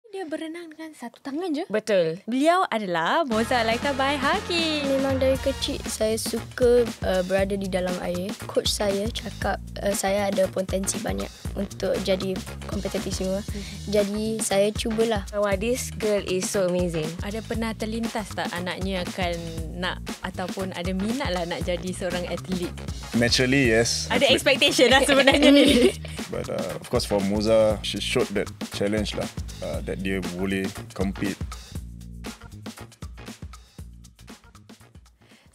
Dia berenang dengan satu tangan je. Betul. Beliau adalah Moza Alyka Baihakki. Memang dari kecil saya suka berada di dalam air. Coach saya cakap saya ada potensi banyak untuk jadi kompetitif semua. Jadi saya cubalah. Wah, this girl is so amazing. Ada pernah terlintas tak anaknya akan nak ataupun ada minat lah nak jadi seorang atlet? Naturally, yes. Ada expectation lah sebenarnya ni. But of course for Moza, she showed that challenge lah. That dia boleh compete.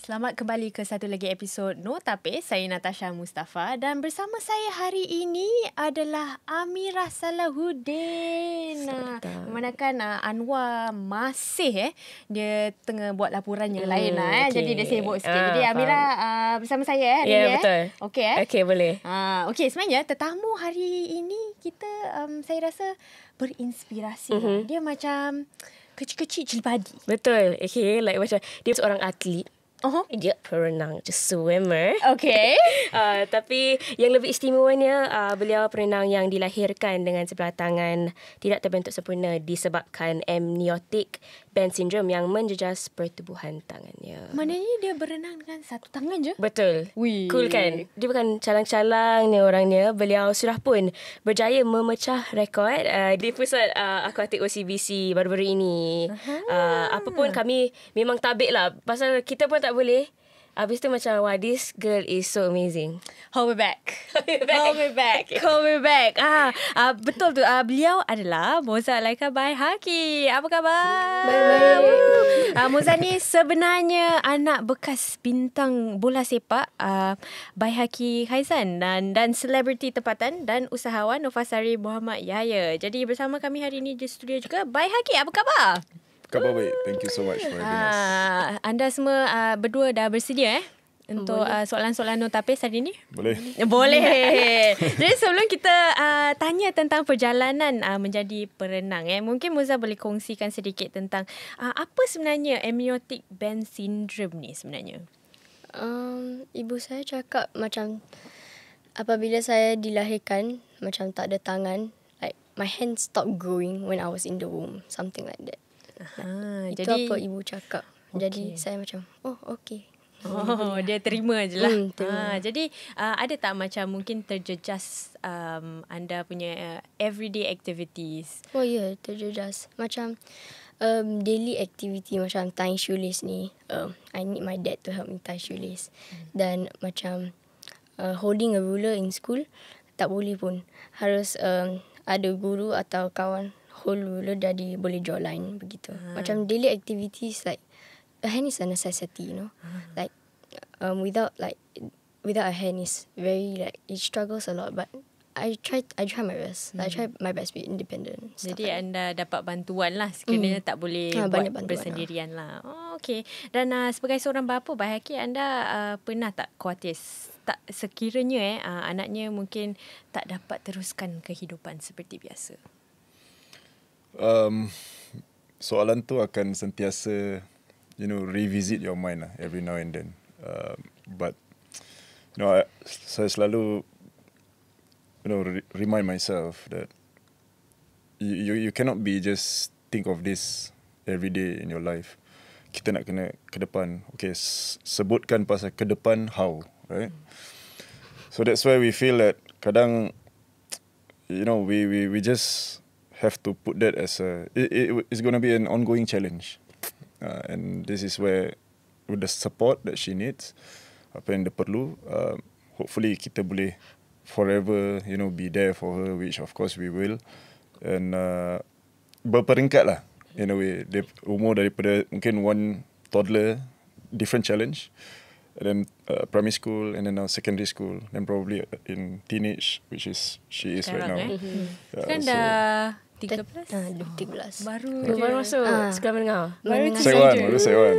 Selamat kembali ke satu lagi episod No Tapi. Saya Natasha Mustafa dan bersama saya hari ini adalah Amirah Salahuddin. Memandangkan Anwar masih dia tengah buat laporan yang lain lah. Okay. Jadi dia sibuk sikit. Jadi Amirah bersama saya hari ni. Ya, betul. Okey Okey, boleh. Okey, sebenarnya tetamu hari ini kita saya rasa berinspirasi. Dia macam kecil-kecil cili padi. Betul. Okay, like macam dia seorang atlet. Dia perenang, just swimmer. Okay. Tapi yang lebih istimewanya, beliau perenang yang dilahirkan dengan sebelah tangan tidak terbentuk sempurna disebabkan amniotic band syndrome yang menjejas pertubuhan tangannya. Maknanya dia berenang dengan satu tangan je? Betul. Wih. Cool kan? Dia bukan calang-calang ni orangnya. Beliau sudah pun berjaya memecah rekod di pusat akuatik OCBC baru-baru ini. Apapun kami memang tabik lah. Pasal kita pun tak boleh. Habis tu macam, wah, this girl is so amazing. Hold me back. Hold me back. Betul tu. Beliau adalah Moza Alyka Baihakki. Apa khabar? Baik. Moza ni sebenarnya anak bekas bintang bola sepak Baihakki Khaizan dan selebriti tempatan dan usahawan Nofasari Muhammad Yahya. Jadi bersama kami hari ini di studio juga Baihakki. Apa khabar? Khabar baik. Thank you so much for having us. Anda semua berdua dah bersedia untuk soalan-soalan notapis hari ni? Boleh. Boleh. Jadi sebelum kita tanya tentang perjalanan menjadi perenang, mungkin Moza boleh kongsikan sedikit tentang apa sebenarnya amniotic band syndrome ni sebenarnya? Ibu saya cakap macam apabila saya dilahirkan macam tak ada tangan, like my hands stopped growing when I was in the womb, something like that. Itu jadi apa ibu cakap. Jadi saya macam, okay. Dia terima je lah. Terima. Jadi ada tak macam mungkin terjejas anda punya everyday activities? Oh ya, terjejas. Macam daily activity macam tying shoelace ni. I need my dad to help me tie shoelace. Dan macam holding a ruler in school, tak boleh pun. Harus ada guru atau kawan hold ruler jadi boleh draw line begitu. Macam daily activities like a hand is a necessity, you know. Like without a hand is very like it struggles a lot, but I try my best. I try my best to be independent. Jadi anda dapat bantuan lah sekiranya tak boleh buat bersendirian lah. Okay. Dan sebagai seorang bapa Baihakki, anda pernah tak khawatir tak sekiranya anaknya mungkin tak dapat teruskan kehidupan seperti biasa? Soalan tu akan sentiasa revisit your mind lah, every now and then. But saya selalu remind myself that you cannot be just think of this every day in your life. Kita nak kena ke depan. Okay, sebutkan pasal ke depan how, right? So that's why we feel that kadang we just have to put that as it's going to be an ongoing challenge. And this is where with the support that she needs, apa yang dia perlu, hopefully kita boleh forever be there for her, which of course we will. And berperingkat lah in a way. Dia umur daripada mungkin one toddler, different challenge, and then primary school, and then now secondary school, then probably in teenage, which is she is right now. Kan dah 13? Baru masuk sekolah menengah. Baru Saiwan.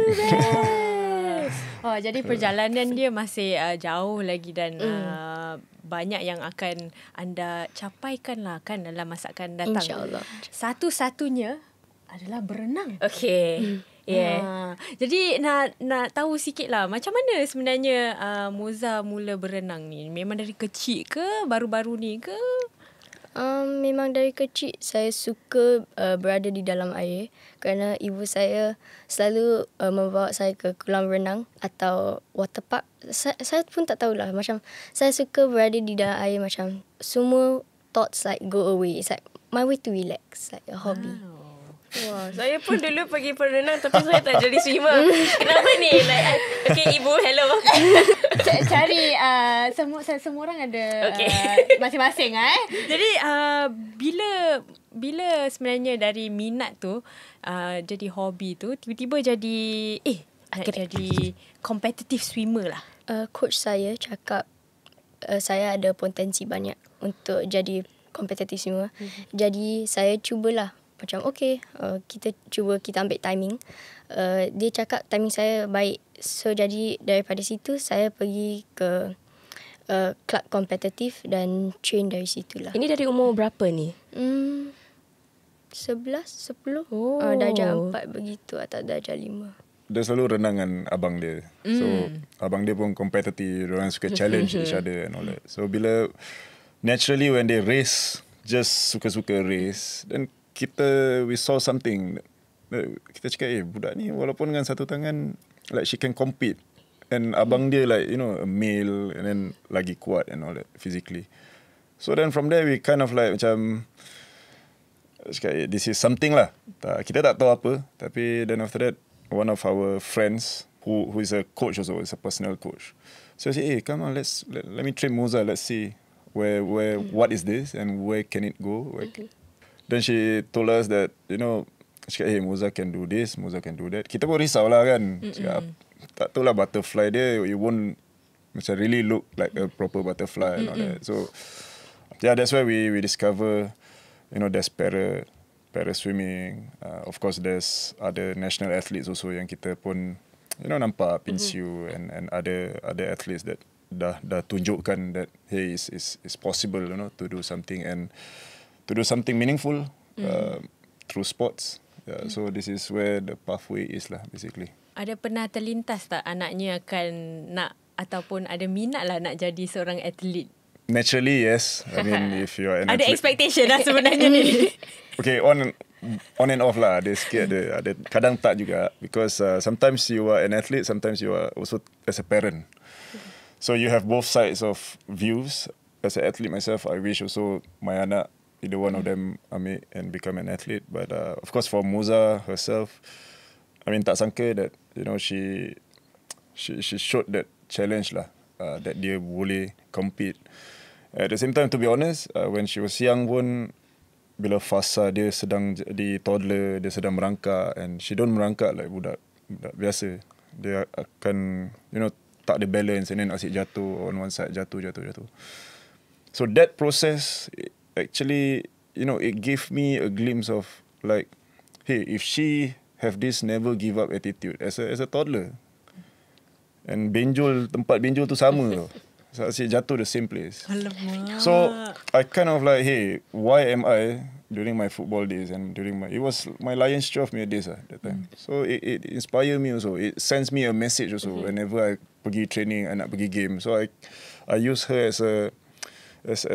Jadi perjalanan dia masih jauh lagi dan banyak yang akan anda capaikan lah kan dalam masa akan datang. InsyaAllah. Satu-satunya adalah berenang. Okay. Yeah. Jadi nak tahu sikit lah macam mana sebenarnya Moza mula berenang ni? Memang dari kecil ke? Baru-baru ni ke? Memang dari kecil saya suka berada di dalam air kerana ibu saya selalu membawa saya ke kolam renang atau water park. Saya pun tak tahulah, macam saya suka berada di dalam air, macam semua thoughts like go away. It's like my way to relax, like a hobby. Wah, saya pun dulu pergi berenang tapi saya tak jadi swimmer. Kenapa ni? Like, okay, ibu, hello. Cari semua orang ada masing-masing Jadi bila sebenarnya dari minat tu jadi hobi tu tiba-tiba jadi nak jadi competitive swimmer lah. Coach saya cakap saya ada potensi banyak untuk jadi competitive swimmer. Jadi saya cubalah. Macam kita ambil timing. Dia cakap timing saya baik. So jadi daripada situ saya pergi ke club kompetitif dan train dari situlah. Ini dari umur berapa ni? 11, 10. Darjah 4 begitu atau darjah 5. Dia selalu renang dengan abang dia. So abang dia pun kompetitif. Diorang suka challenge each other and all that. So bila naturally when they race, just suka-suka race, then we saw something. Kita cakap, budak ni walaupun dengan satu tangan, like she can compete. And abang dia like, a male and then lagi kuat and all that physically. So then from there we kind of like macam cakap, this is something lah. Kita tak tahu apa. Tapi then after that, one of our friends who is a coach also, is a personal coach. So I said, come on, let me train Moza. Let's see what is this and where can it go. Then she told us that, cakap, Moza can do this, Moza can do that. Kita pun risau lah kan. Cakap, tak tahu lah butterfly dia, it won't macam really look like a proper butterfly and all that. So, yeah, that's why we discover, there's para swimming. Of course, there's other national athletes also yang kita pun, nampak Pinsiu and other athletes that dah tunjukkan that, hey, it's possible, to do something and to do something meaningful through sports. Yeah, so this is where the pathway is lah, basically. Ada pernah terlintas tak anaknya akan nak ataupun ada minat lah nak jadi seorang atlet? Naturally, yes. I mean, if you are an ada athlete, expectation lah sebenarnya ni. Okay, on and off lah. Ada sikit, ada kadang tak juga. Because sometimes you are an athlete, sometimes you are also as a parent. So you have both sides of views. As an athlete myself, I wish also my anak, either one of them ambil and become an athlete. But of course for Moza herself, I mean tak sangka that she showed that challenge lah, that dia boleh compete. At the same time, to be honest, when she was young pun, bila fasa dia sedang di toddler, dia sedang merangkak, and she don't merangkak like budak biasa. Dia akan tak ada balance and then asyik jatuh on one side, jatuh. So that process actually, it gave me a glimpse of like, hey, if she have this never give up attitude as a toddler, and tempat benjol tu sama tau. So asyik jatuh the same place. Alamak. So I kind of like, hey, why am I during my football days and it was my Lions 12 days that time. So it inspired me also. It sends me a message also whenever I pergi training and nak pergi game. So I use her as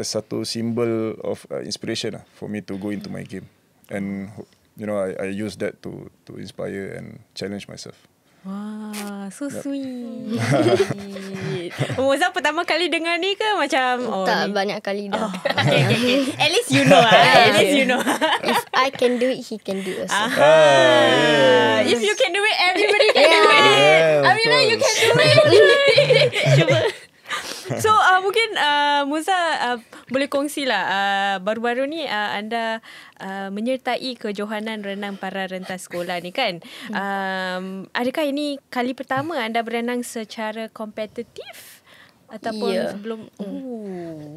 satu symbol of inspiration for me to go into my game. And I use that to inspire and challenge myself. Wah, so sweet. Moza pertama kali dengar ni ke macam tak ni? Banyak kali dah. Okay. At least you know. At least you know. If I can do it, he can do it also. Yes. If you can do it, everybody can do it. Amira, you can do it. Cuba. So mungkin Moza boleh kongsilah baru-baru ni anda menyertai kejohanan renang para rentas sekolah ni kan. Adakah ini kali pertama anda berenang secara kompetitif ataupun sebelum?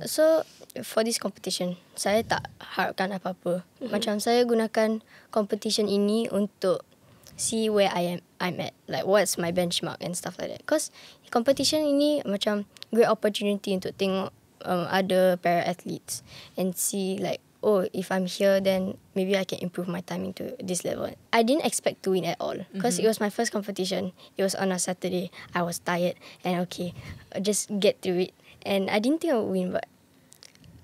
So for this competition, saya tak harapkan apa-apa. Macam saya gunakan competition ini untuk see where I'm at, like what's my benchmark and stuff like that. Because competition ini macam great opportunity untuk tengok other para athletes and see like, oh, if I'm here, then maybe I can improve my timing to this level. I didn't expect to win at all because it was my first competition. It was on a Saturday. I was tired and just get through it. And I didn't think I would win, but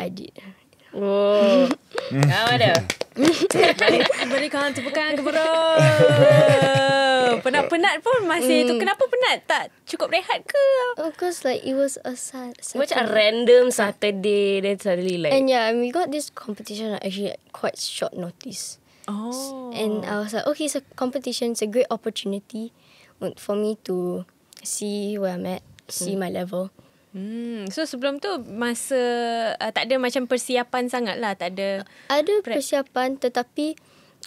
I did. Oh. Ada. Berikan tepukan kepada. Penat-penat pun masih tu. Kenapa penat? Tak cukup rehat ke? Of course, like it was a Macam a random Saturday, then suddenly like. And yeah, and we got this competition actually at quite short notice. Oh. And I was like, okay, it's a competition. It's a great opportunity for me to see where I'm at, see my level. So sebelum tu masa tak ada macam persiapan sangat lah, tak ada. Ada persiapan, tetapi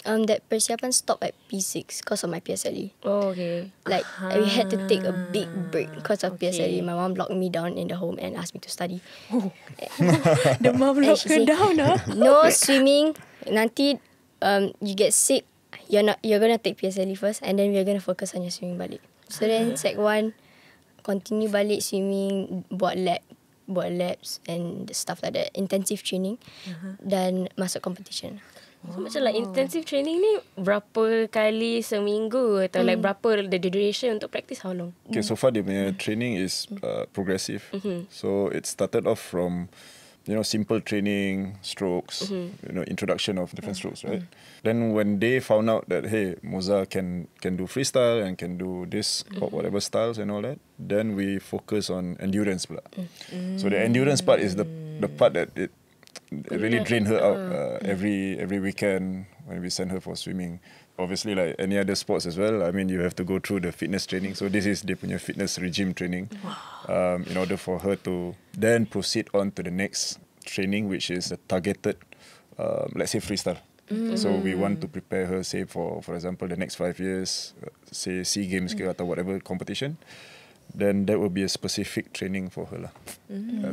that persiapan stopped at P6 because of my PSLE. Oh, okay. Like we had to take a big break because of PSLE. My mom locked me down in the home and asked me to study. The mom lock her down no swimming. Nanti you get sick. You're gonna take PSLE first, and then we're gonna focus on your swimming balik. So then Sec 1 continue balik swimming, buat labs and stuff like that, intensive training, dan masuk competition. So, macam like intensive training ni berapa kali seminggu atau like berapa the duration untuk practice, how long? Okay, so far dia punya training is progressive. So it started off from simple training, strokes, introduction of different strokes, right? Then when they found out that, hey, Moza can do freestyle and can do this or whatever styles and all that, then we focus on endurance pula. So the endurance part is the part that it really drained her out every weekend when we send her for swimming. Obviously, like any other sports as well, I mean, you have to go through the fitness training. So this is dia punya fitness regime training, in order for her to then proceed on to the next training, which is a targeted, let's say freestyle. So we want to prepare her, say for example, the next 5 years, say SEA Games atau whatever competition. Then that will be a specific training for her lah.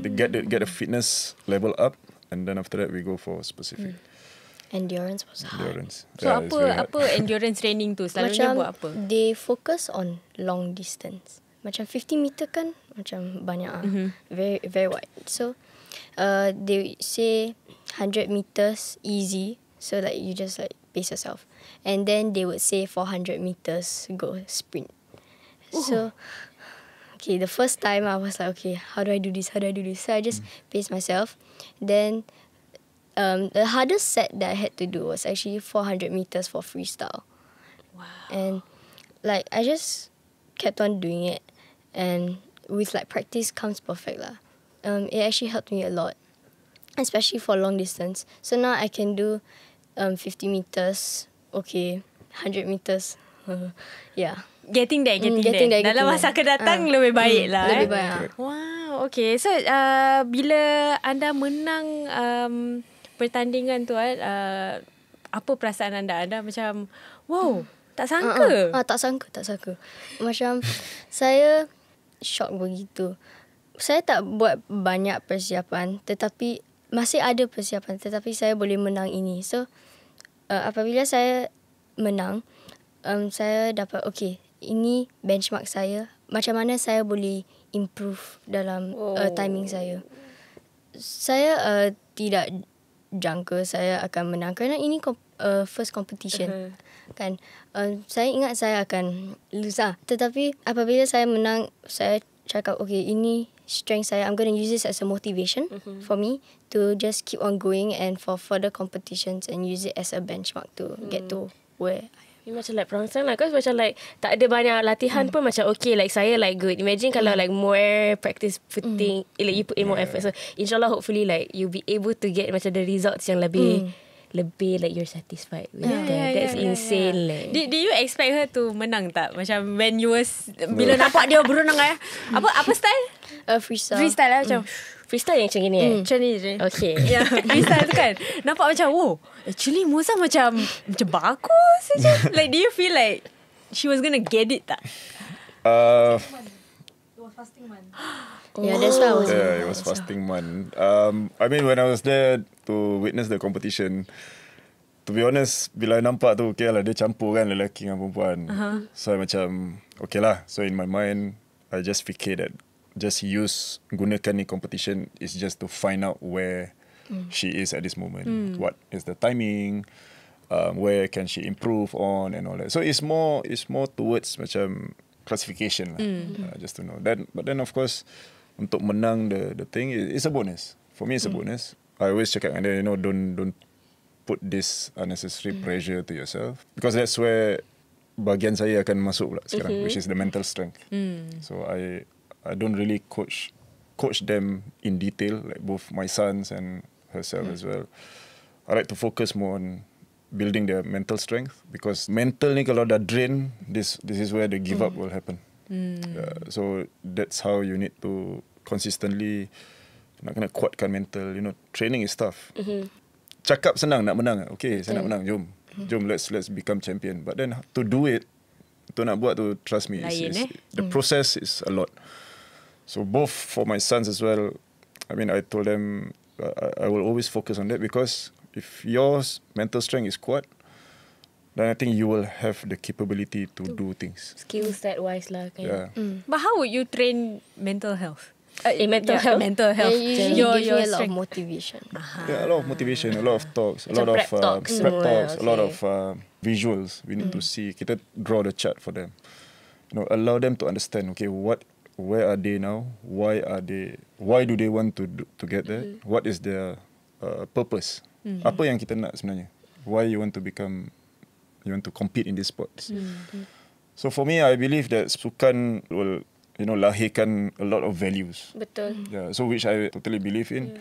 To get the fitness level up, and then after that we go for specific. Endurance was hard. So apa endurance training tu selalunya buat apa? They focus on long distance. Macam 50 meter kan macam banyak very very wide. So they say 100 meters easy, so like you just like pace yourself, and then they would say 400 meters go sprint. So okay, the first time I was like, okay, how do I do this? So I just pace myself. Then the hardest set that I had to do was actually 400 meters for freestyle. Wow. And like I just kept on doing it, and with like practice comes perfect lah. It actually helped me a lot, especially for long distance. So now I can do 50 meters, okay, 100 meters. Yeah. Getting there. Dalam masa akan datang lebih baik lah. Lebih baik. Wow, okay. So bila anda menang pertandingan tu, apa perasaan anda? Anda macam, wow, tak sangka. Tak sangka. Macam saya shock begitu. Saya tak buat banyak persiapan, tetapi masih ada persiapan, tetapi saya boleh menang ini. So apabila saya menang, saya dapat, okay, ini benchmark saya. Macam mana saya boleh improve dalam timing saya. Saya tidak jangka saya akan menang kerana ini first competition. Kan, saya ingat saya akan lose lah. Tetapi apabila saya menang, saya cakap, okay, ini strength saya. I'm going to use this as a motivation for me to just keep on going and for further competitions, and use it as a benchmark to get to where Ni macam like perangsang lah. Because macam like tak ada banyak latihan pun macam okay, like saya like good. Imagine kalau like more practice putting, like you put in more effort. So insyaAllah hopefully like you be able to get macam the results yang lebih like you're satisfied with that. That's insane. Like. Did you expect her to menang tak? Macam when you was, bila nampak dia berenang apa style? Freestyle. Freestyle lah macam. Freestyle yang macam ni Macam ni je. Okay. Ya, freestyle tu kan. Nampak macam, wow, actually Moza macam bagus je. Like, do you feel like she was gonna get it tak? It was fasting month. Yeah, that's why I was. Yeah, it was fasting month. I mean, when I was there to witness the competition, to be honest, bila I nampak tu, okay lah, dia campur kan lelaki dengan perempuan. So I macam, okay lah. So in my mind, I just fikir that just gunakan ni competition is just to find out where she is at this moment. What is the timing? Where can she improve on and all that. So it's more towards macam classification lah, just to know that. But then of course, untuk menang the thing, it's a bonus. For me, it's a bonus. I always cakap dengan dia, don't put this unnecessary pressure to yourself, because that's where bahagian saya akan masuk pula sekarang, which is the mental strength. So I don't really coach them in detail, like both my sons and herself as well. I like to focus more on building their mental strength, because mental ni kalau dah drain, this is where the give up will happen. So that's how you need to consistently nak kena kuatkan mental. Training is tough. Cakap senang nak menang. Okay, saya nak menang. Jom let's become champion. But then to do it, to nak buat tu, trust me, the process is a lot. So both for my sons as well, I mean, I told them I will always focus on that, because if your mental strength is kuat, then I think you will have the capability to do things. Skill set wise lah kan. Yeah. But how would you train mental health? Mental health. Mental health. Usually gives me a lot of motivation. Yeah, a lot of motivation, a lot of talks, a lot of prep talks, prep talks, a lot okay. of visuals. We need to see. Kita draw the chart for them. Allow them to understand. Okay, where are they now? Why do they want to get there? What is their purpose? Apa yang kita nak sebenarnya? Why you want to compete in these sports? So for me, I believe that sukan will lahirkan a lot of values. Betul. Yeah, so which I totally believe in.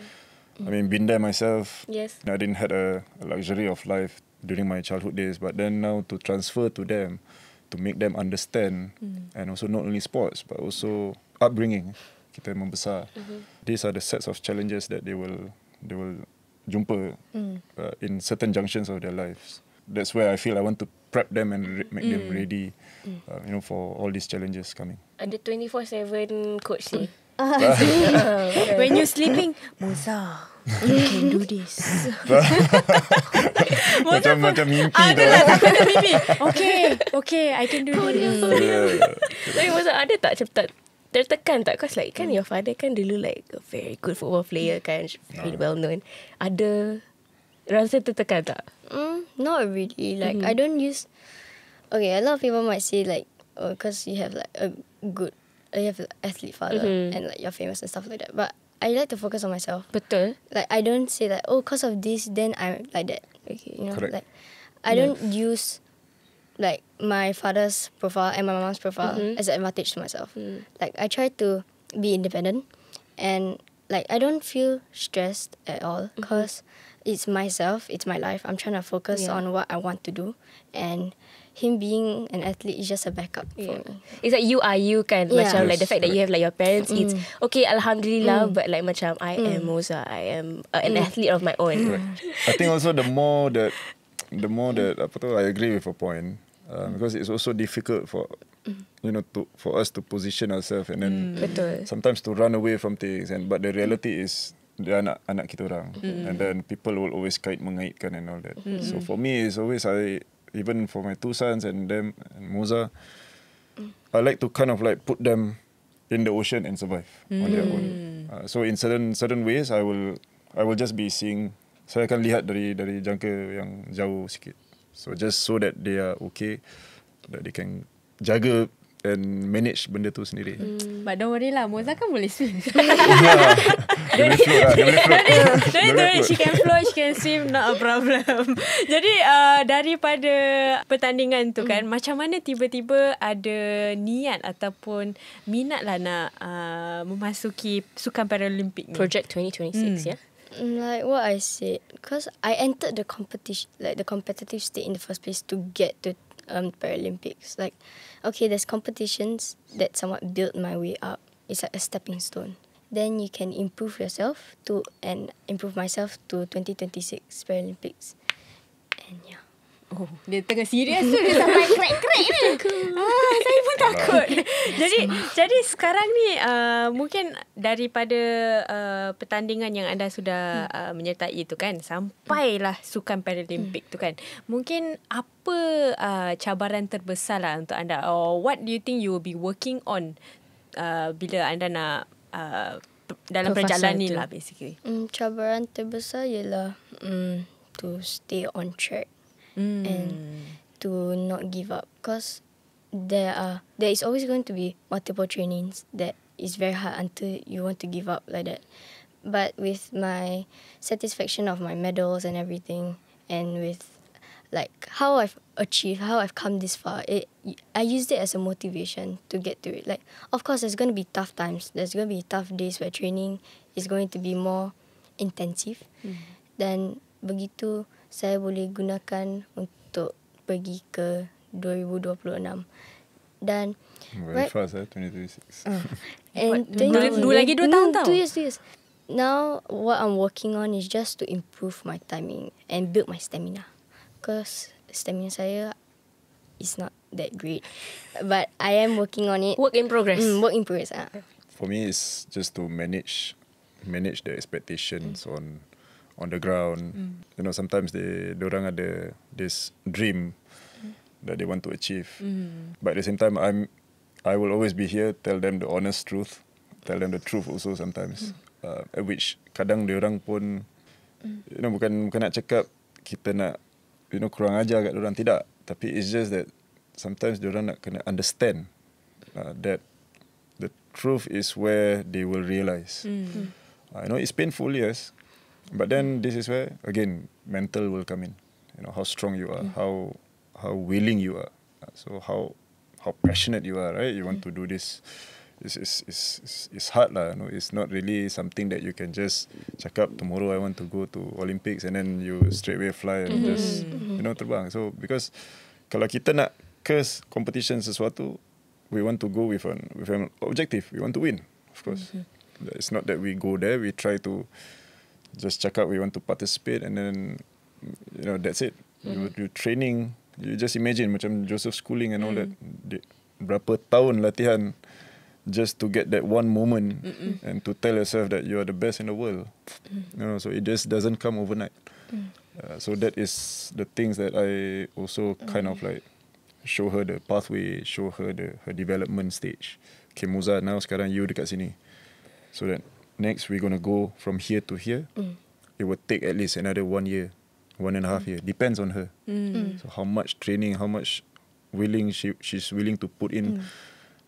I mean, been there myself. Yes. I didn't had a luxury of life during my childhood days, but then now to transfer to them, to make them understand, and also not only sports but also upbringing, kita membesar. These are the sets of challenges that they will jumpa in certain junctions of their lives. That's where I feel I want to prep them and make them ready, for all these challenges coming. Ada 24/7 coach ni. When you're sleeping, Moza, you can do this. Macam mimpi Adalah takut mimpi. Okay, I can do this. Tapi masa ada tak macam tak tertekan tak? Cause like kan your father kan dulu like a very good football player kan, very well known. Ada rasa tertekan tak? Not really. Like I don't use. Okay, a lot of people might say like, because you have like you have an athlete father and like you're famous and stuff like that. But I like to focus on myself. Betul. Like I don't say like, because of this then I'm like that. Okay, Correct. like I don't use like my father's profile and my mom's profile as an advantage to myself. Like I try to be independent, and like I don't feel stressed at all, because it's myself, it's my life. I'm trying to focus on what I want to do, and him being an athlete is just a backup for me. It's like you are you kan. Macam like the fact that you have like your parents, it's okay, alhamdulillah, but like macam I am Moza, I am an athlete of my own. I think also the more that I agree with a point, because it's also difficult for for us to position ourselves, and then Betul. sometimes to run away from things, but the reality is dia anak kita orang, and then people will always mengaitkan and all that. So for me, it's always even for my two sons and them and Moza, I like to kind of like put them in the ocean and survive on their own. So in certain ways, I will just be seeing. Saya akan lihat dari jangka yang jauh sikit. So just so that they are okay, that they can jaga and manage benda tu sendiri. But don't worry lah, Moza kan boleh swim. Dia boleh float lah. Don't worry, she can float, she can swim, not a problem. Jadi daripada pertandingan tu kan, macam mana tiba-tiba ada niat ataupun minat lah nak memasuki Sukan Paralimpik ni? Project 2026 ya. Like what I said, because I entered the competition, like the competitive state in the first place to get to Paralympics. Like, okay, there's competitions that somewhat built my way up. It's like a stepping stone. Then you can improve yourself and improve myself to 2026 Paralympics. And yeah. Oh, dia tengah serius tu, dia sampai crack-crack ni. Saya pun takut. Jadi sekarang ni mungkin daripada pertandingan yang anda sudah menyertai tu kan, sampailah Sukan Paralimpik tu kan. Mungkin apa cabaran terbesar lah untuk anda, or what do you think you will be working on bila anda nak dalam perjalanan ni lah basically? Cabaran terbesar ialah to stay on track. And to not give up, because there is always going to be multiple trainings that is very hard until you want to give up like that. But with my satisfaction of my medals and everything, and with like how I've achieved, how I've come this far, I used it as a motivation to get to it. Like, of course, there's going to be tough times. There's going to be tough days where training is going to be more intensive. Dan begitu saya boleh gunakan untuk pergi ke 2026. Dan Very fast 2026. and Dua lagi 2 tahun tau. 2 years. Now, what I'm working on is just to improve my timing and build my stamina. Because stamina saya is not that great. But I am working on it. Work in progress. Work in progress. For me, it's just to manage the expectations on the ground. You know, sometimes diorang ada this dream that they want to achieve. But at the same time, I will always be here, tell them the honest truth, tell them the truth also sometimes. At which kadang diorang pun, you know, bukan nak cakap kita nak, you know, kurang ajar kat diorang, tidak. Tapi it's just that sometimes diorang nak kena understand that the truth is where they will realise. I know it's painful, yes, but then this is where again mental will come in. You know, how strong you are, how willing you are, so how passionate you are, right? You want to do this. It's hard lah. No, it's not really something that you can just cakap tomorrow I want to go to Olympics and then you straight away fly and just you know terbang. So because kalau kita nak ke competition sesuatu, we want to go with an objective. We want to win, of course. It's not that we go there, we try to just cakap we want to participate and then you know that's it. You training, you just imagine macam Joseph Schooling and all that. Berapa tahun latihan just to get that one moment and to tell yourself that you are the best in the world. You know, so it just doesn't come overnight. So that is the things that I also kind of like show her the pathway, show her her development stage. Okay, Moza, now sekarang you dekat sini. So that next we're going to go from here to here. It will take at least another 1 year, 1.5 years. Depends on her. So how much training, how much she's willing to put in.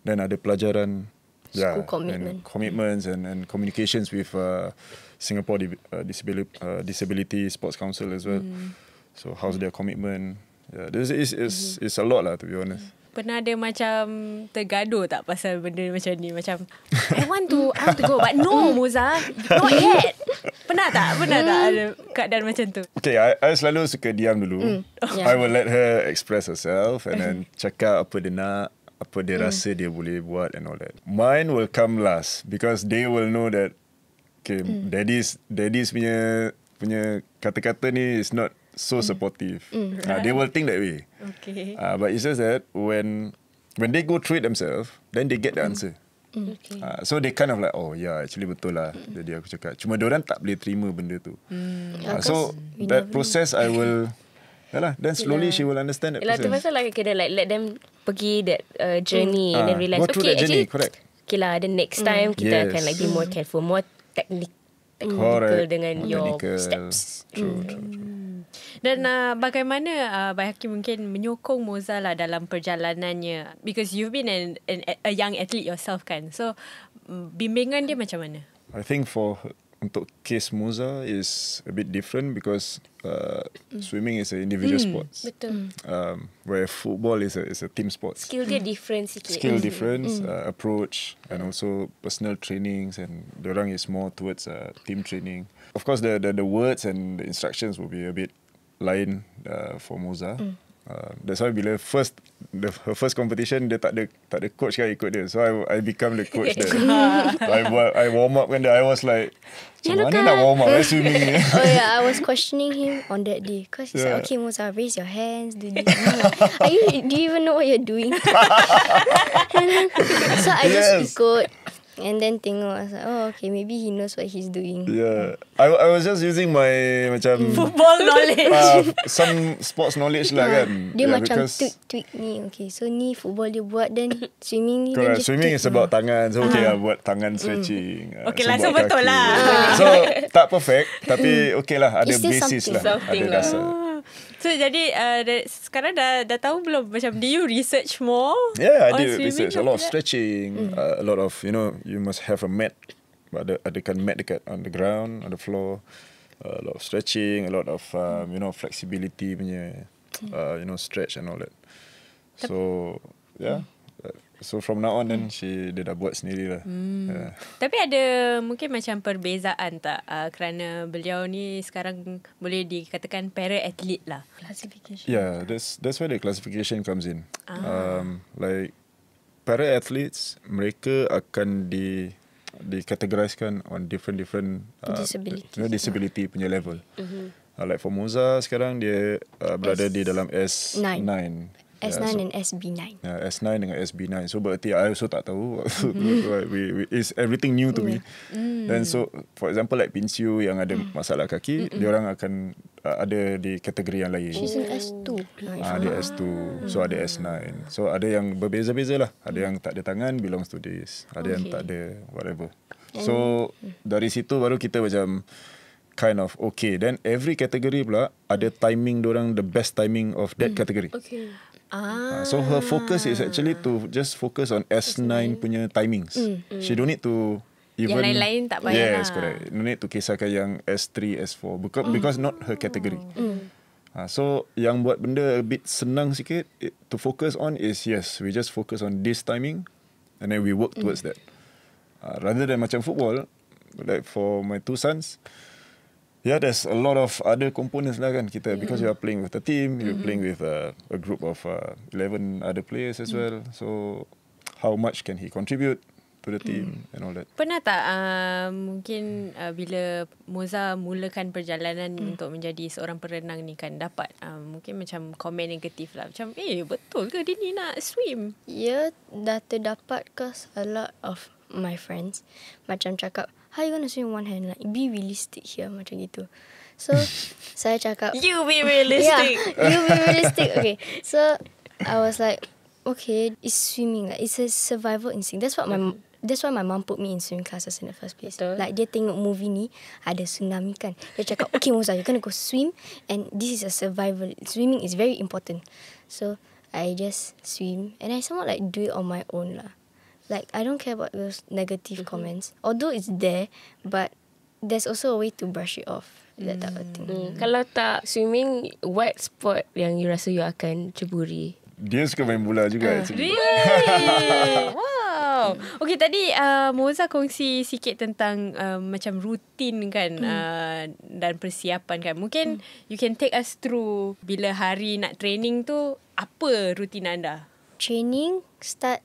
Then ada pelajaran, School commitment. and commitments and communications with Singapore Disability Sports Council as well. So how's their commitment? Yeah, this is a lot lah, to be honest. Pernah ada macam tergaduh tak pasal benda macam ni? Macam I want to go but no Moza, not yet. Pernah tak ada keadaan macam tu? Okay, I selalu suka diam dulu. I will let her express herself and then cakap apa dia nak, apa dia rasa dia boleh buat and all that. Mine will come last because they will know that okay, daddy's punya kata-kata ni is not so supportive. They will think that way. Okay. But it's just that when they go through it themselves, then they get the answer. Okay. So they kind of like, oh yeah, actually betul lah. Jadi aku cakap, cuma diorang tak boleh terima benda tu. So that process I will then slowly she will understand that Yelah, tu process. pasal like kena like let them pergi that journey and then realize go through okay that journey, actually correct. Okay lah, then next time kita akan like be more careful, more technical dengan your Technical. steps. True. Dan bagaimana Baihakki mungkin menyokong Moza lah dalam perjalanannya, because you've been a young athlete yourself kan, so bimbingan dia macam mana? I think untuk case Moza is a bit different because swimming is an individual sports. Betul. Where football is a team sport. Skill dia different sikit. Skill difference, approach, and also personal trainings, and dorang is more towards team training. Of course, the words and the instructions will be a bit lain for Moza. That's why bila her first competition dia tak ada coach kan ikut dia, so I become the coach there. I warm up kan dia. I was like, macam mana nak warm up swimming ni? Oh yeah, I was questioning him on that day because he's like, okay Moza, raise your hands, do this. Do you even know what you're doing? So I just ikut. And then tengok, I was like, oh okay, maybe he knows what he's doing. Yeah, I was just using my macam Football knowledge. some sports knowledge lah kan. Dia macam tweak ni. Okay, so ni football dia buat, then swimming ni correct. dia just Swimming tweak. is about tangan. So okay, buat tangan stretching. Okay lah, so betul lah. So tak perfect, tapi okay lah, ada It's still basis lah, something ada lah. dasar. So jadi sekarang dah tahu belum, macam do you research more? Yeah, I on did swimming research. A lot of after that? stretching, a lot of, you know, you must have a mat adakan mat dekat on the ground, on the floor, a lot of stretching, a lot of flexibility punya, stretch and all that. So so from now on then dia dah buat sendiri lah. Tapi ada mungkin macam perbezaan tak? Kerana beliau ni sekarang boleh dikatakan para-athlete lah. Classification. Yeah, that's where the classification comes in. Like para-athletes, mereka akan dikategoriskan on different disability punya level. Like for Moza sekarang dia berada di dalam S9. S9 and SB9. S9 dengan SB9. So berarti I also tak tahu. It's everything new to me. Then so for example like Pinciu yang ada masalah kaki, dia orang akan ada di kategori yang lain. She's in S2. Dia S2. So ada S9. So ada yang berbeza-beza lah. Ada yang tak ada tangan, belongs to this. Ada yang tak ada whatever. So dari situ baru kita macam kind of okay. Then every category pula ada timing diorang, the best timing of that category. Okay. So her focus is actually to just focus on S9 punya timings. She don't need to even, yang lain-lain tak payah. Yes, correct. No need to kisahkan yang S3, S4 because not her category. So yang buat benda a bit senang sikit to focus on is we just focus on this timing and then we work towards that. Rather than macam football, like for my two sons, there's a lot of other components lah kan kita, because you are playing with a team, you're playing with a group of 11 other players as well. So how much can he contribute to the team and all that. Pernah tak mungkin bila Moza mulakan perjalanan untuk menjadi seorang perenang ni kan, dapat mungkin macam komen negatif lah, macam betul ke dia ni nak swim? Ya, dah terdapat cause a lot of my friends macam cakap, how you gonna swim one hand? Like, be realistic here, macam gitu. So, saya cakap, You be realistic. Yeah, you be realistic. Okay, so I was like, okay, it's swimming. Like, it's a survival instinct. That's why my mom put me in swimming classes in the first place. Betul. Like, dia tengok movie ni, ada tsunami kan. Dia cakap, okay Moza, you're gonna go swim. And this is a survival. Swimming is very important. So, I just swim. And I somewhat like do it on my own lah. Like, I don't care about those negative comments. Although it's there, but there's also a way to brush it off. That type of thing. Kalau tak swimming, what sport yang you rasa you akan ceburi? Dia suka main bola juga actually. Really? Wow. Okay, tadi Moza kongsi sikit tentang macam rutin kan, dan persiapan kan. Mungkin you can take us through bila hari nak training tu, apa rutin anda? Training start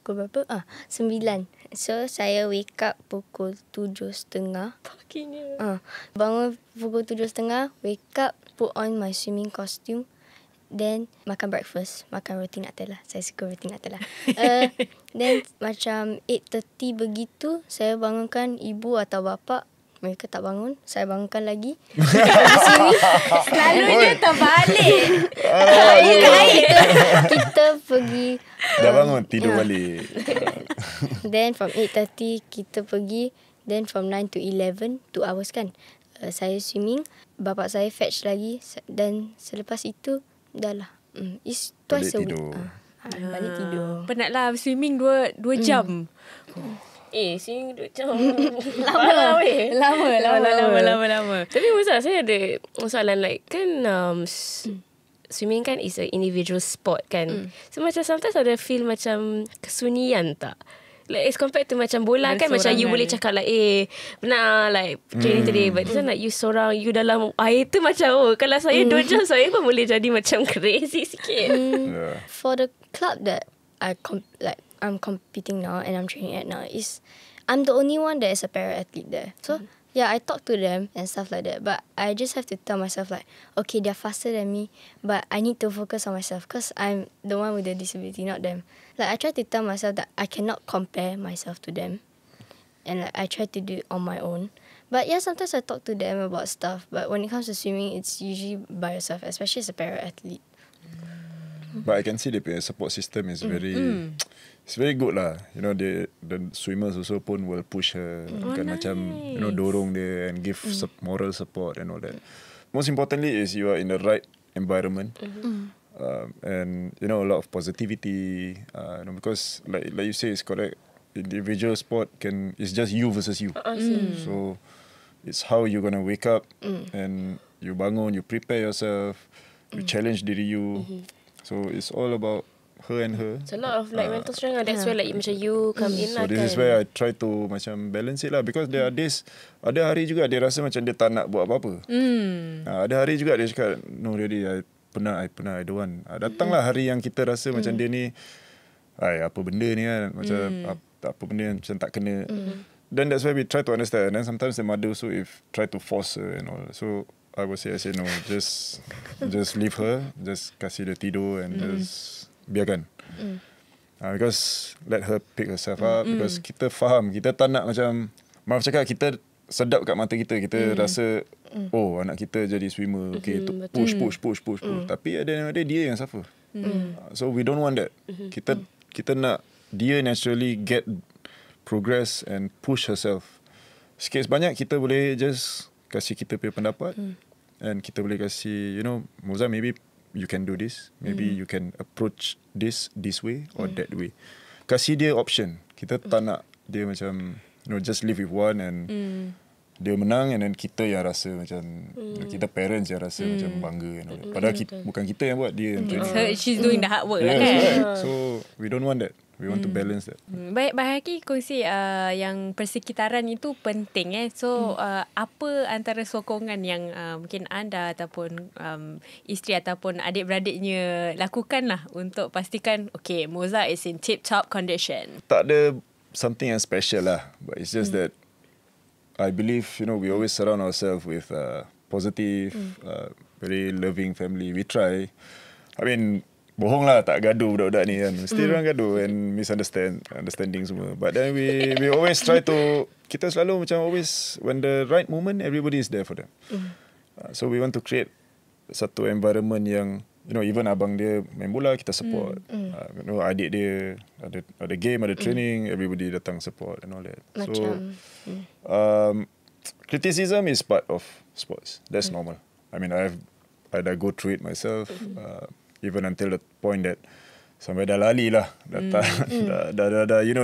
pukul berapa? 9. So, saya wake up pukul 7.30. Paginya. Bangun pukul 7.30, wake up, put on my swimming costume. Then, makan breakfast. Makan roti Nutella. Saya suka roti Nutella. Then, macam 8.30 begitu, saya bangunkan ibu atau bapa. Mereka tak bangun, saya bangunkan lagi. Selalunya terbalik. Kita pergi. Dah bangun, tidur balik. Then from 8.30 kita pergi. Then from 9 to 11, 2 hours kan. Saya swimming. Bapak saya fetch lagi. Dan selepas itu, dah lah. It's twice a week. Balik tidur. Penat lah swimming 2 jam. Swimming 2 jam. Lama. Tapi Moza, saya ada soalan like kan swimming kan is a individual sport kan. So macam sometimes ada feel macam kesunyian tak? Like as compared to macam bola kan, macam you boleh cakap like benar like training today, but this one like you seorang, you dalam air tu macam kalau saya 2 jam saya pun boleh jadi macam crazy sikit. For the club that I'm competing now and I'm training at now is I'm the only one that is a para-athlete there. So yeah, I talk to them and stuff like that, but I just have to tell myself like, okay, they're faster than me, but I need to focus on myself because I'm the one with the disability, not them. Like, I try to tell myself that I cannot compare myself to them, and like I try to do it on my own. But yeah, sometimes I talk to them about stuff, but when it comes to swimming, it's usually by yourself, especially as a para-athlete. But I can see the support system is very it's very good lah. You know, the swimmers also pun will push her, kan macam dorong dia and give moral support and all that. Most importantly is you are in the right environment. And a lot of positivity, because like you say, it's correct. individual sport it's just you versus you. So it's how you're gonna wake up and you bangun, you prepare yourself, you challenge diri you. So it's all about her and her. It's a lot of like mental strength. That's where like macam you come in So lah this kan. is where I try to macam balance it lah, because there are days, ada hari juga dia rasa macam dia tak nak buat apa-apa. Ada hari juga dia cakap, no really, I penat, I don't want. Datanglah hari yang kita rasa macam dia ni, apa benda ni kan, macam apa benda yang macam tak kena. Then that's why we try to understand. And then sometimes the mother also if try to force her and all. So I say no, just leave her, just kasih dia tidur and just biarkan. Because let her pick herself up. Because kita faham, kita tak nak macam, maaf cakap, kita sedap kat mata kita. Kita rasa, oh anak kita jadi swimmer, okay, push. Tapi ada dia yang suffer. So we don't want that. Kita nak dia naturally get progress and push herself. Sikit sebanyak kita boleh just kasih kita punya pendapat. And kita boleh kasih, Moza, maybe you can do this. Maybe you can approach this way or that way. Kasih dia option. Kita tak nak dia macam, just live with one and dia menang and then kita yang rasa macam, kita parents yang rasa macam bangga and all that. Padahal bukan kita yang buat, dia yang training. She's doing the hard work lah kan. Right. So we don't want that. We want to balance that. Baik, Baihakki kongsi yang persekitaran itu penting. So apa antara sokongan yang mungkin anda ataupun isteri ataupun adik-beradiknya lakukan lah untuk pastikan okay, Moza is in tip-top condition? Tak ada something yang special lah, but it's just that I believe we always surround ourselves with positive, very loving family. We try. I mean, bohong lah tak gaduh budak-budak ni kan. Mesti orang gaduh and understanding semua. But then we always try to, kita selalu macam always, when the right moment, everybody is there for them. So we want to create satu environment yang, even abang dia main bola, kita support. Adik dia ada game, ada training, everybody datang support and all that. So criticism is part of sports. That's normal. I mean, I go through it myself. Even until the point that sampai dah lali lah, dah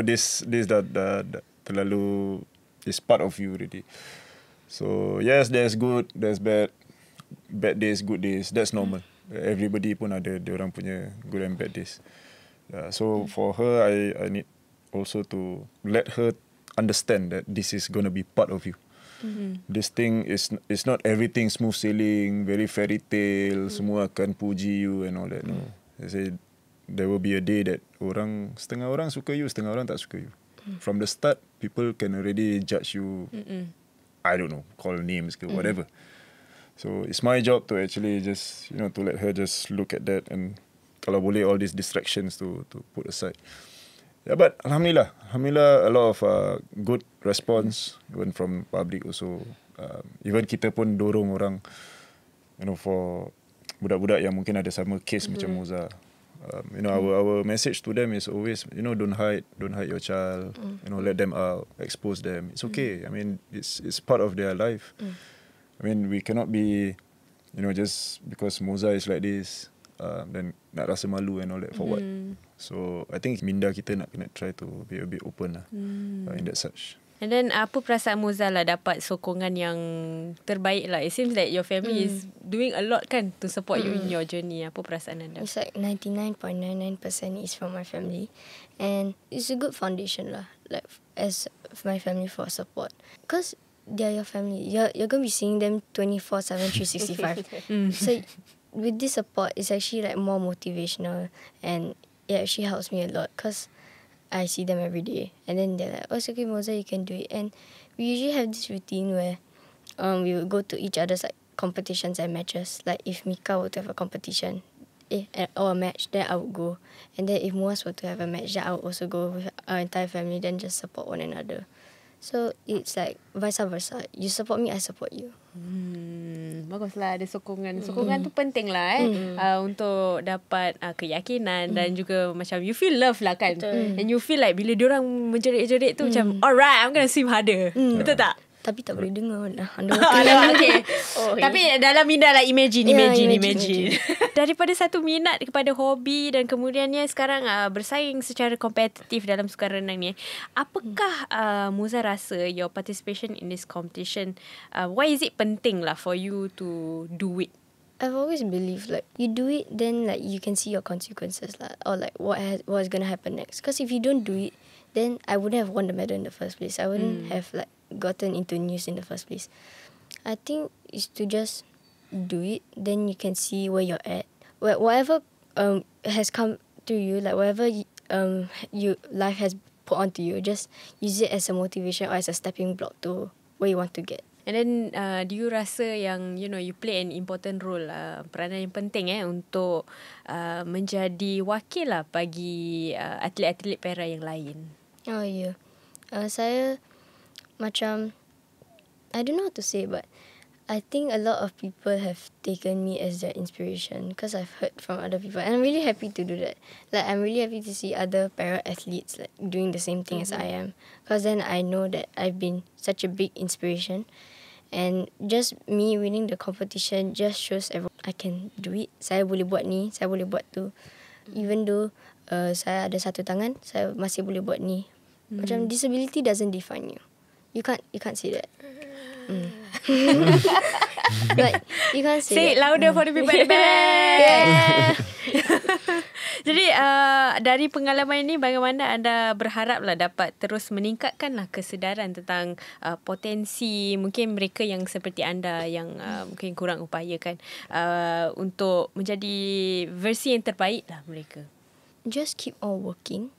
this dah terlalu, is part of you already. So yes, there's good, there's bad days, good days. That's normal. Everybody pun ada dia orang punya good and bad days. So for her, I need also to let her understand that this is gonna be part of you. This thing is not everything smooth sailing, very fairy tale, semua akan puji you and all that. No. I say there will be a day that setengah orang suka you, setengah orang tak suka you. From the start, people can already judge you. I don't know, call names ke whatever. So it's my job to actually just to let her just look at that and kalau boleh all these distractions to put aside. Yeah, but Alhamdulillah, a lot of good response even from public also. Even kita pun dorong orang, for budak-budak yang mungkin ada sama case macam Moza. Our message to them is always, don't hide your child. Let them out, expose them. It's okay. I mean, it's part of their life. I mean, we cannot be, just because Moza is like this, then nak rasa malu and all that for what? So I think minda kita nak kena try to be a bit open lah in that such. And then apa perasaan Moza lah dapat sokongan yang terbaik lah? It seems like your family is doing a lot kan to support you in your journey. Apa perasaan anda? It's like 99.99% is from my family, and it's a good foundation lah. Like as my family for support, because they are your family. You're gonna be seeing them 24/7, 365. So with this support, it's actually like more motivational, and it actually helps me a lot because I see them every day, and then they're like, "Oh, it's okay, Moza, you can do it." And we usually have this routine where we would go to each other's like competitions and matches. Like if Mika were to have a competition or a match, then I would go, and then if Muaz were to have a match, then I would also go with our entire family, then just support one another. So it's like vice versa. You support me, I support you. Baguslah ada sokongan. Sokongan tu penting lah untuk dapat keyakinan dan juga macam you feel love lah kan. And you feel like bila diorang menjerit-jerit tu macam alright, I'm gonna swim harder. Betul tak? Tapi tak boleh dengar. Okay. Tapi dalam minda lah imagine. Daripada satu minat kepada hobi dan kemudiannya sekarang bersaing secara kompetitif dalam sukan renang ni. Apakah Moza rasa your participation in this competition, why is it penting lah for you to do it? I've always believed like you do it, then like you can see your consequences lah, or like what's gonna happen next. Because if you don't do it, then I wouldn't have won the medal in the first place. I wouldn't have like gotten into news in the first place. I think is to just do it, then you can see where you're at. Whatever has come to you, like whatever life has put onto you, just use it as a motivation or as a stepping block to where you want to get. And then do you rasa yang you play an important role, peranan yang penting untuk menjadi wakil lah bagi atlet-atlet para yang lain? Oh yeah, saya macam, I don't know what to say, but I think a lot of people have taken me as their inspiration because I've heard from other people, and I'm really happy to do that. Like I'm really happy to see other para athletes like doing the same thing as I am, because then I know that I've been such a big inspiration, and just me winning the competition just shows everyone I can do it. Saya boleh buat ni, saya boleh buat tu. Even though saya ada satu tangan, saya masih boleh buat ni. Macam disability doesn't define you. You can't say that. Like you can't Say say it louder for the people at the back. Jadi dari pengalaman ini, bagaimana anda berharaplah dapat terus meningkatkanlah kesedaran tentang potensi mungkin mereka yang seperti anda yang mungkin kurang upaya kan, untuk menjadi versi yang terbaik lah mereka. Just keep on working.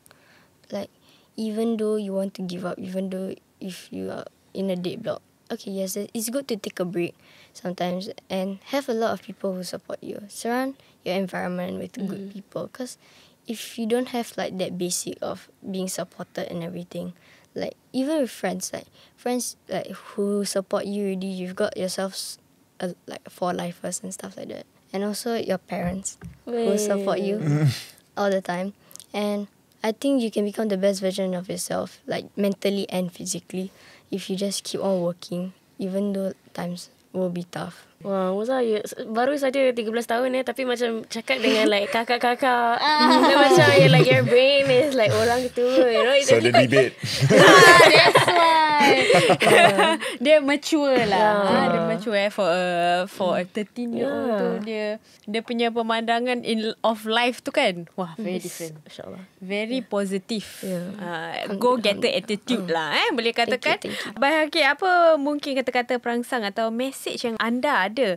Like even though you want to give up, even though if you are in a dead block, okay, yes, it's good to take a break sometimes and have a lot of people who support you. Surround your environment with good people, because if you don't have like that basic of being supported and everything, like even with friends like who support you already, you've got yourselves like 4 lifers and stuff like that, and also your parents who support you all the time. And I think you can become the best version of yourself, like mentally and physically, if you just keep on working, even though times will be tough. Wah, Moza baru saja 13 tahun tapi macam cakap dengan like kakak-kakak. Dan macam like your brain is like orang tua, So the debate. That's why. Dia mature lah. Dia mature for a 13-year-old tu, dia punya pemandangan of life tu kan. Wah, very different. InsyaAllah. Very positive. Go getter attitude lah. Boleh katakan. Thank you. Baihakki, apa mungkin kata-kata perangsang atau message yang anda ada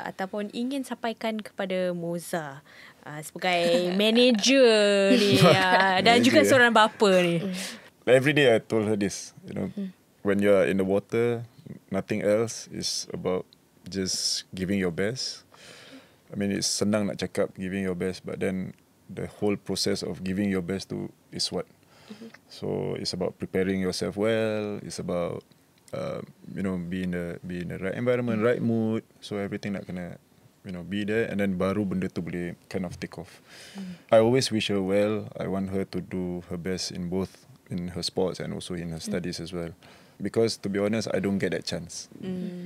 ataupun ingin sampaikan kepada Moza sebagai manager ni dan juga seorang bapa ni? Every day I told her this, when you are in the water, nothing else is about just giving your best. I mean, it's senang nak cakap giving your best, but then the whole process of giving your best tu is what. So it's about preparing yourself well. It's about be in the right environment, right mood. So everything nak kena be there, and then baru benda tu boleh kind of take off. I always wish her well. I want her to do her best in both in her sports and also in her studies as well. Because to be honest, I don't get that chance.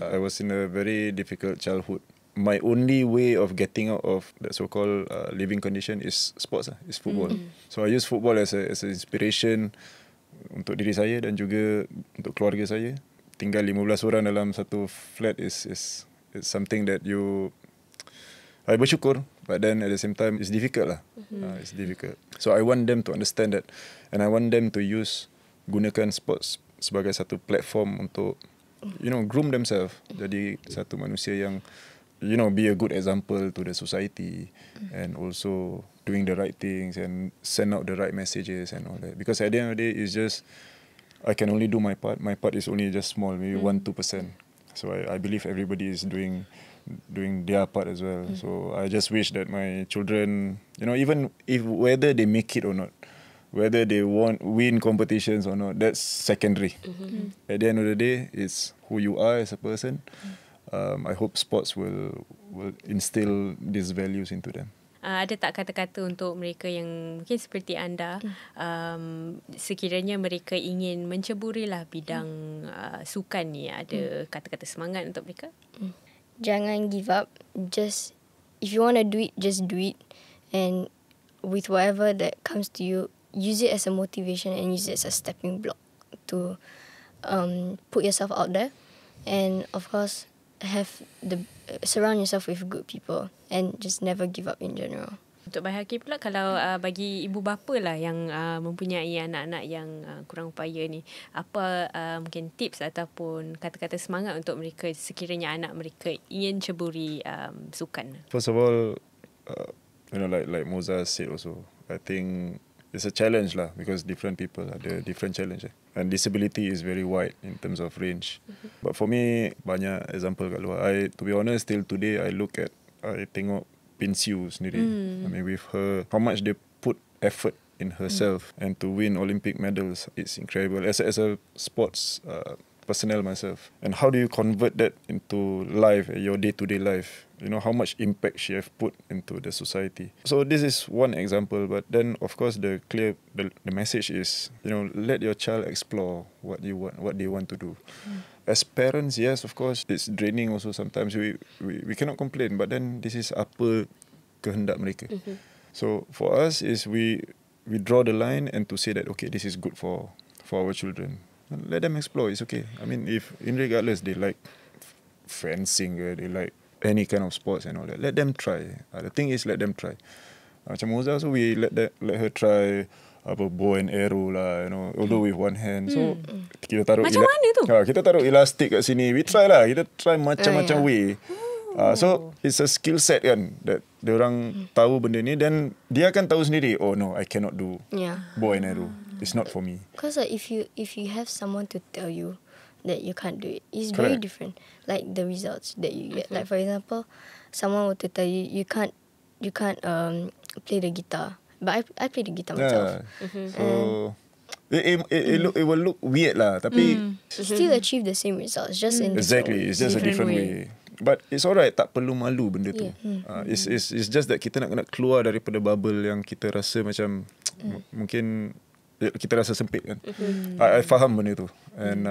I was in a very difficult childhood. My only way of getting out of that so-called living condition is sports, is football. So I use football as an inspiration untuk diri saya dan juga untuk keluarga saya. Tinggal 15 orang dalam satu flat is something that I bersyukur, but then at the same time it's difficult lah. It's difficult. So I want them to understand that, and I want them to gunakan sports sebagai satu platform untuk groom themselves, jadi satu manusia yang be a good example to the society, and also doing the right things and send out the right messages and all that. Because at the end of the day, it's just I can only do my part. My part is only just small, maybe 1-2%. So I believe everybody is doing their part as well. So I just wish that my children, even if whether they make it or not, whether they win competitions or not, that's secondary. At the end of the day, it's who you are as a person. I hope sports will instill these values into them. Ada tak kata-kata untuk mereka yang mungkin seperti anda, sekiranya mereka ingin menceburilah bidang sukan ni, ada kata-kata semangat untuk mereka? Jangan give up. Just, if you want to do it, just do it. And with whatever that comes to you, use it as a motivation and use it as a stepping block to put yourself out there. And of course, surround yourself with good people and just never give up in general. Untuk Baihakki pula, kalau bagi ibu bapa lah yang mempunyai anak-anak yang kurang upaya ni, apa mungkin tips ataupun kata-kata semangat untuk mereka sekiranya anak mereka ingin ceburi sukan? First of all, like Moza said also, I think it's a challenge lah, because different people ada different challenge. And disability is very wide in terms of range. But for me, banyak example kat luar. To be honest, till today, I tengok Pinsiu sendiri. I mean, with her, how much they put effort in herself and to win Olympic medals, it's incredible. As a sports personnel myself. And how do you convert that into life, your day-to-day life? You know, how much impact she have put into the society. So this is one example, but then of course the message is, you know, let your child explore what they want to do. As parents, yes, of course, it's draining also sometimes. We cannot complain, but then this is apa kehendak mereka. So for us is we draw the line and to say that, okay, this is good for our children. Let them explore, it's okay. I mean, if regardless they like fencing, they like any kind of sports and all that, let them try. The thing is, let them try. Macam Moza, so we let her try bow and arrow lah, you know, although with one hand. So kita taruh macam mana tu? Kita taruh elastik kat sini. We try lah. Kita try macam-macam way. So it's a skill set kan, that diorang tahu benda ni, dan dia akan tahu sendiri, oh no, I cannot do bow and arrow. It's not for me. Because if you have someone to tell you that you can't do it, it's very different. Like the results that you get. Like for example, someone were to tell you you can't play the guitar, but I play the guitar myself. So it will look weird lah, tapi still achieve the same results, just in exactly, it's just a different way. But it's alright, tak perlu malu benda tu. It's just that kita nak keluar daripada bubble yang kita rasa macam mungkin kita rasa sempit kan. I faham benda tu. And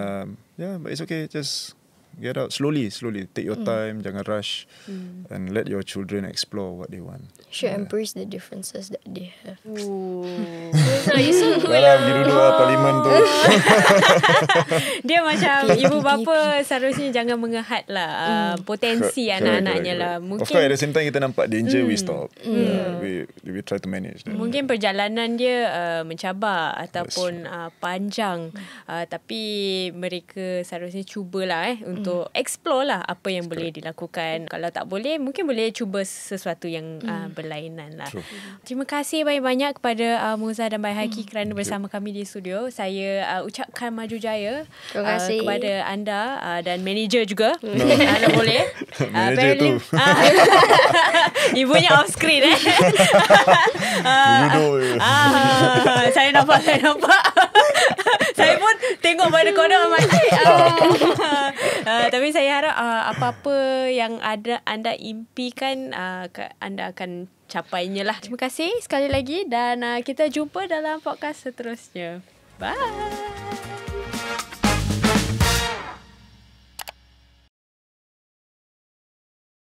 but it's okay, just get out slowly. Take your time, jangan rush, and let your children explore what they want. Should embrace the differences that they have. So good lah. Pergi duduk parlimen tu. Dia macam ibu bapa seharusnya jangan mengehat lah potensi anak-anaknya lah. Mungkin, of course, at the same time kita nampak danger, we stop. We try to manage that. Mungkin perjalanan dia mencabar ataupun panjang, tapi mereka seharusnya cubalah untuk explore lah apa yang boleh dilakukan. Kalau tak boleh, mungkin boleh cuba sesuatu yang berlainan lah. Terima kasih banyak-banyak kepada Moza dan Baihakki kerana bersama kami di studio. Saya ucapkan maju jaya kepada anda dan manager juga. Kalau boleh. Manager tu. Ibunya off screen Saya nampak. Saya pun tengok pada korang makcik. Tapi saya harap apa-apa yang anda impikan, anda akan capainya lah. Terima kasih sekali lagi, dan kita jumpa dalam podcast seterusnya. Bye.